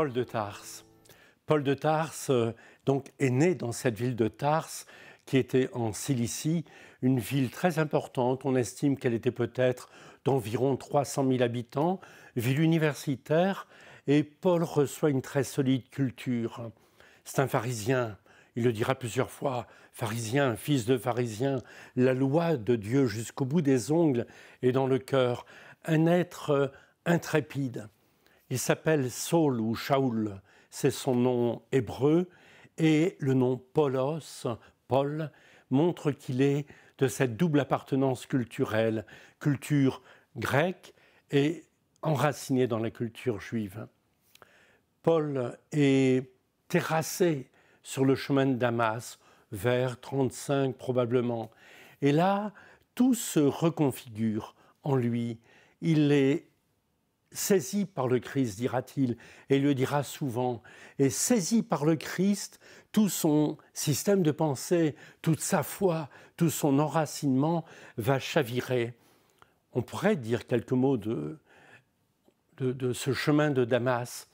Paul de Tarse. Paul de Tarse donc, est né dans cette ville de Tarse, qui était en Cilicie, une ville très importante. On estime qu'elle était peut-être d'environ 300 000 habitants, ville universitaire, et Paul reçoit une très solide culture. C'est un pharisien, il le dira plusieurs fois, pharisien, fils de pharisien, la loi de Dieu jusqu'au bout des ongles et dans le cœur, un être intrépide. Il s'appelle Saul ou Shaoul, c'est son nom hébreu, et le nom Paulos, Paul, montre qu'il est de cette double appartenance culturelle, culture grecque et enracinée dans la culture juive. Paul est terrassé sur le chemin de Damas, vers 35 probablement. Et là, tout se reconfigure en lui. Il est saisi par le Christ, dira-t-il, et il le dira souvent. Et saisi par le Christ, tout son système de pensée, toute sa foi, tout son enracinement va chavirer. On pourrait dire quelques mots de ce chemin de Damas.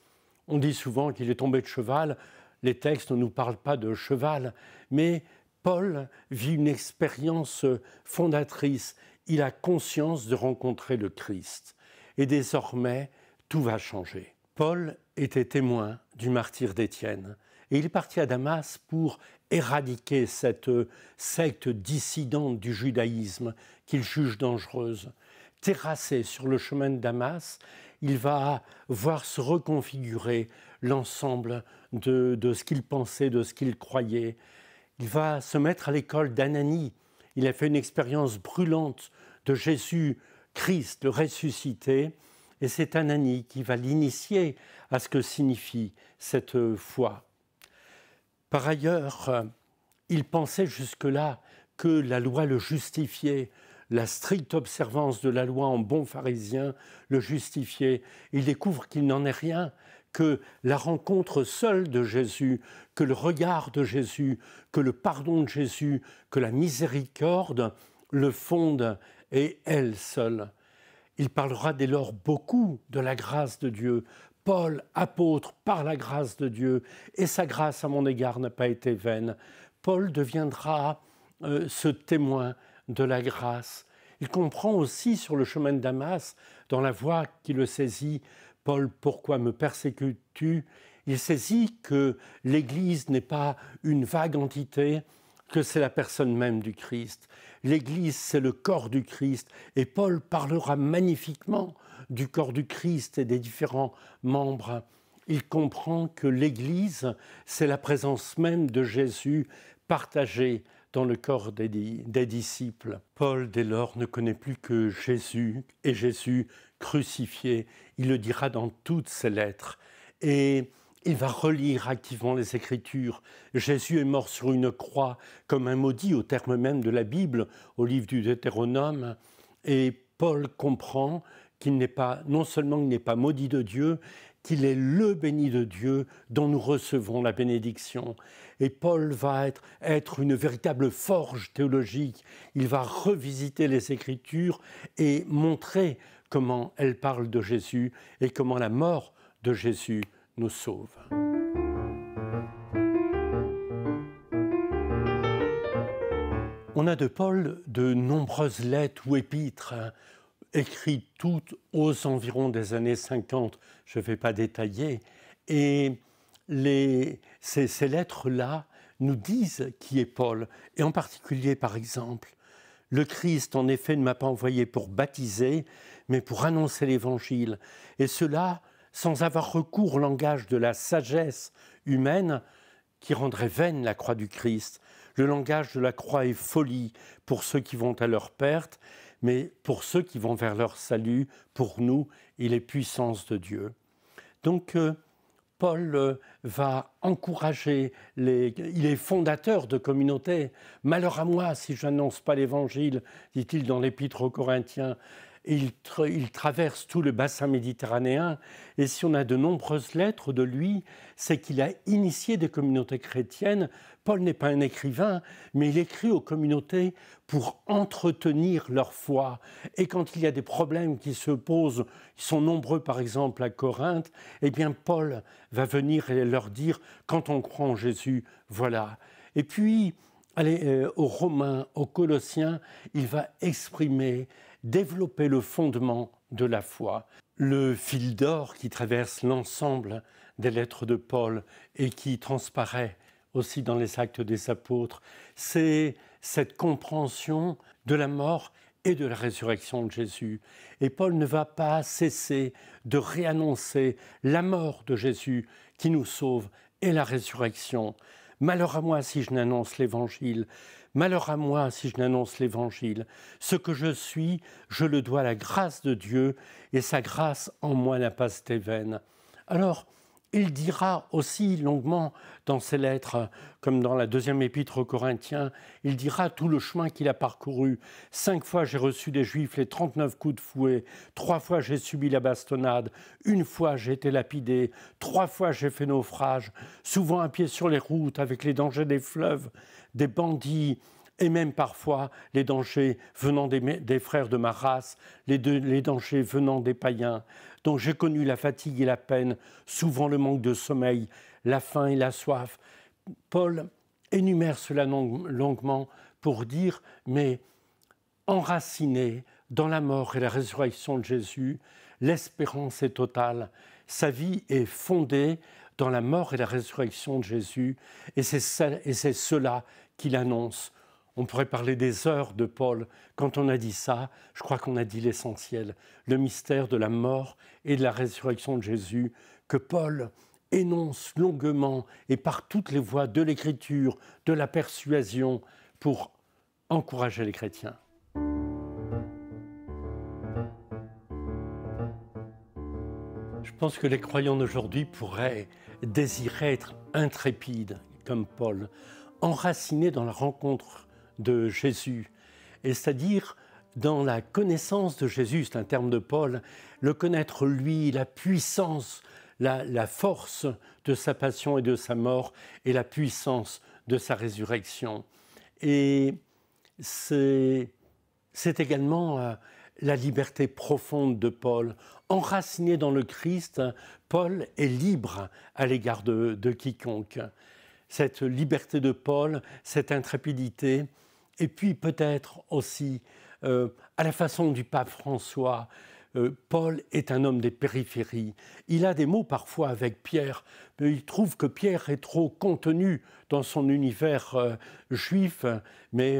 On dit souvent qu'il est tombé de cheval. Les textes ne nous parlent pas de cheval, mais Paul vit une expérience fondatrice. Il a conscience de rencontrer le Christ. Et désormais, tout va changer. Paul était témoin du martyre d'Étienne. Et il est parti à Damas pour éradiquer cette secte dissidente du judaïsme qu'il juge dangereuse. Terrassé sur le chemin de Damas, il va voir se reconfigurer l'ensemble de ce qu'il pensait, de ce qu'il croyait. Il va se mettre à l'école d'Ananie. Il a fait une expérience brûlante de Jésus-Christ, le ressuscité, et c'est Ananie qui va l'initier à ce que signifie cette foi. Par ailleurs, il pensait jusque-là que la loi le justifiait, la stricte observance de la loi en bon pharisien le justifiait. Il découvre qu'il n'en est rien, que la rencontre seule de Jésus, que le regard de Jésus, que le pardon de Jésus, que la miséricorde le fondent, et elle seule. Il parlera dès lors beaucoup de la grâce de Dieu. Paul, apôtre par la grâce de Dieu, et sa grâce à mon égard n'a pas été vaine. Paul deviendra ce témoin de la grâce. Il comprend aussi sur le chemin de Damas, dans la voie qui le saisit, « Paul, pourquoi me persécutes-tu » Il saisit que l'Église n'est pas une vague entité, que c'est la personne même du Christ. L'Église, c'est le corps du Christ. Et Paul parlera magnifiquement du corps du Christ et des différents membres. Il comprend que l'Église, c'est la présence même de Jésus partagée dans le corps des disciples. Paul, dès lors, ne connaît plus que Jésus et Jésus crucifié. Il le dira dans toutes ses lettres. Et il va relire activement les Écritures. Jésus est mort sur une croix comme un maudit au terme même de la Bible, au livre du Deutéronome. Et Paul comprend qu'il n'est pas, non seulement il n'est pas maudit de Dieu, qu'il est le béni de Dieu dont nous recevons la bénédiction. Et Paul va être une véritable forge théologique. Il va revisiter les Écritures et montrer comment elles parlent de Jésus et comment la mort de Jésus nous sauve. On a de Paul de nombreuses lettres ou épîtres, écrites toutes aux environs des années 50, je ne vais pas détailler, et ces lettres-là nous disent qui est Paul, et en particulier, par exemple, « Le Christ, en effet, ne m'a pas envoyé pour baptiser, mais pour annoncer l'Évangile, et cela sans avoir recours au langage de la sagesse humaine qui rendrait vaine la croix du Christ. Le langage de la croix est folie pour ceux qui vont à leur perte, mais pour ceux qui vont vers leur salut, pour nous, il est puissance de Dieu. » Donc, Paul va encourager, il est fondateur de communautés. « Malheur à moi si je n'annonce pas l'Évangile », dit-il dans l'Épître aux Corinthiens. il traverse tout le bassin méditerranéen. Et si on a de nombreuses lettres de lui, c'est qu'il a initié des communautés chrétiennes. Paul n'est pas un écrivain, mais il écrit aux communautés pour entretenir leur foi. Et quand il y a des problèmes qui se posent, ils sont nombreux par exemple à Corinthe, eh bien Paul va venir et leur dire, quand on croit en Jésus, voilà. Et puis, aux Romains, aux Colossiens, il va exprimer, développer le fondement de la foi. Le fil d'or qui traverse l'ensemble des lettres de Paul et qui transparaît aussi dans les Actes des Apôtres, c'est cette compréhension de la mort et de la résurrection de Jésus. Et Paul ne va pas cesser de réannoncer la mort de Jésus qui nous sauve et la résurrection. Malheur à moi si je n'annonce l'Évangile. Malheur à moi si je n'annonce l'Évangile. Ce que je suis, je le dois à la grâce de Dieu, et sa grâce en moi n'a pas été vaine. Alors, il dira aussi longuement dans ses lettres, comme dans la deuxième épître aux Corinthiens, il dira tout le chemin qu'il a parcouru. 5 fois j'ai reçu des Juifs les 39 coups de fouet, 3 fois j'ai subi la bastonnade, 1 fois j'ai été lapidé, 3 fois j'ai fait naufrage, souvent à pied sur les routes avec les dangers des fleuves, des bandits, et même parfois les dangers venant des frères de ma race, les dangers venant des païens. Donc j'ai connu la fatigue et la peine, souvent le manque de sommeil, la faim et la soif. Paul énumère cela longuement pour dire, mais enraciné dans la mort et la résurrection de Jésus, l'espérance est totale. Sa vie est fondée dans la mort et la résurrection de Jésus, et c'est cela qu'il annonce. On pourrait parler des heures de Paul. Quand on a dit ça, je crois qu'on a dit l'essentiel, le mystère de la mort et de la résurrection de Jésus, que Paul énonce longuement et par toutes les voies de l'écriture, de la persuasion, pour encourager les chrétiens. Je pense que les croyants d'aujourd'hui pourraient désirer être intrépides, comme Paul, enracinés dans la rencontre de Jésus, et c'est-à-dire dans la connaissance de Jésus, c'est un terme de Paul, le connaître lui, la puissance, la force de sa passion et de sa mort, et la puissance de sa résurrection. Et c'est également la liberté profonde de Paul. Enraciné dans le Christ, Paul est libre à l'égard de quiconque. Cette liberté de Paul, cette intrépidité, et puis peut-être aussi, à la façon du pape François, Paul est un homme des périphéries. Il a des mots parfois avec Pierre, mais il trouve que Pierre est trop contenu dans son univers juif, mais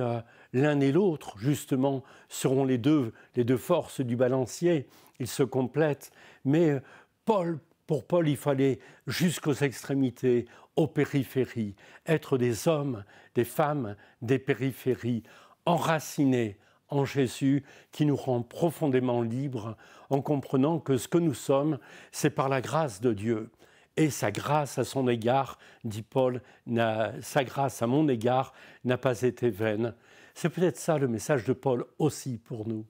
l'un et l'autre, justement, seront les deux forces du balancier. Ils se complètent. Mais pour Paul, il fallait jusqu'aux extrémités, aux périphéries, être des hommes, des femmes, des périphéries, enracinés en Jésus, qui nous rend profondément libres en comprenant que ce que nous sommes, c'est par la grâce de Dieu. Et sa grâce à son égard, dit Paul, sa grâce à mon égard n'a pas été vaine. C'est peut-être ça le message de Paul aussi pour nous.